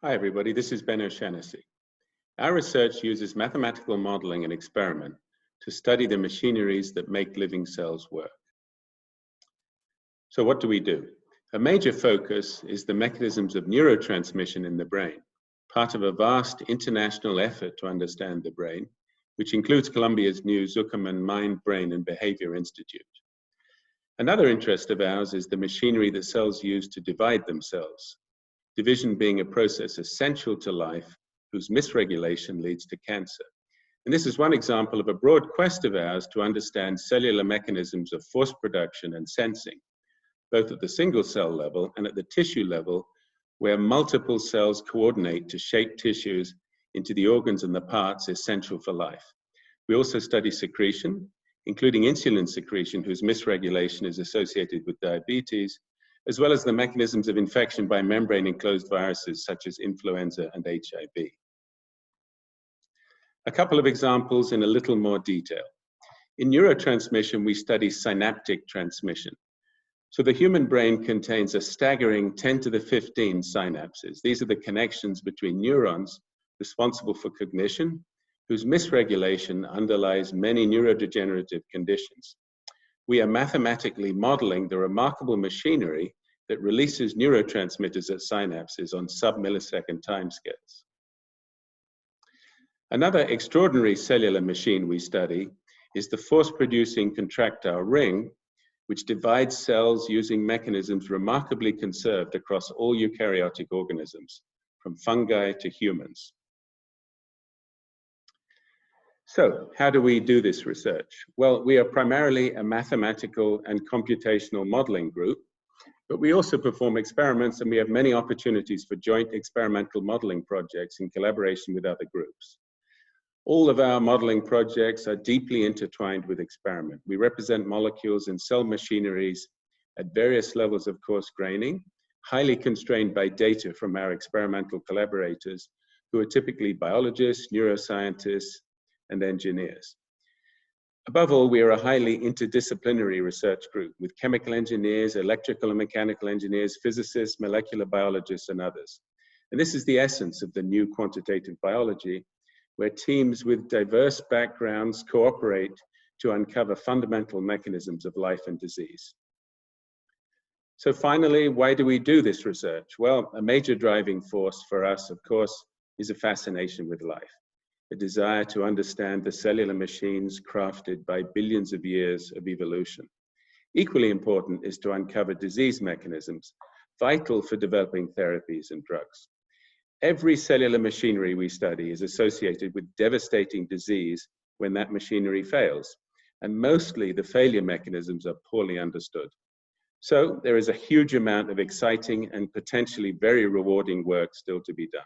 Hi everybody, this is Ben Oshaughnessy. Our research uses mathematical modeling and experiment to study the machineries that make living cells work. So what do we do? A major focus is the mechanisms of neurotransmission in the brain, part of a vast international effort to understand the brain, which includes Columbia's new Zuckerman Mind, Brain and Behavior Institute. Another interest of ours is the machinery that cells use to divide themselves. Division being a process essential to life, whose misregulation leads to cancer. And this is one example of a broad quest of ours to understand cellular mechanisms of force production and sensing, both at the single cell level and at the tissue level, where multiple cells coordinate to shape tissues into the organs and the parts essential for life. We also study secretion, including insulin secretion, whose misregulation is associated with diabetes, as well as the mechanisms of infection by membrane-enclosed viruses such as influenza and HIV. A couple of examples in a little more detail. In neurotransmission, we study synaptic transmission. So the human brain contains a staggering 10 to the 15 synapses. These are the connections between neurons responsible for cognition, whose misregulation underlies many neurodegenerative conditions. We are mathematically modeling the remarkable machinery that releases neurotransmitters at synapses on sub-millisecond timescales. Another extraordinary cellular machine we study is the force-producing contractile ring, which divides cells using mechanisms remarkably conserved across all eukaryotic organisms, from fungi to humans. So, how do we do this research? Well, we are primarily a mathematical and computational modeling group, but we also perform experiments and we have many opportunities for joint experimental modeling projects in collaboration with other groups. All of our modeling projects are deeply intertwined with experiment. We represent molecules and cell machineries at various levels of coarse graining, highly constrained by data from our experimental collaborators, who are typically biologists, neuroscientists, and engineers. Above all, we are a highly interdisciplinary research group with chemical engineers, electrical and mechanical engineers, physicists, molecular biologists, and others. And this is the essence of the new quantitative biology, where teams with diverse backgrounds cooperate to uncover fundamental mechanisms of life and disease. So finally, why do we do this research? Well, a major driving force for us, of course, is a fascination with life. A desire to understand the cellular machines crafted by billions of years of evolution. Equally important is to uncover disease mechanisms, vital for developing therapies and drugs. Every cellular machinery we study is associated with devastating disease when that machinery fails, and mostly the failure mechanisms are poorly understood. So there is a huge amount of exciting and potentially very rewarding work still to be done.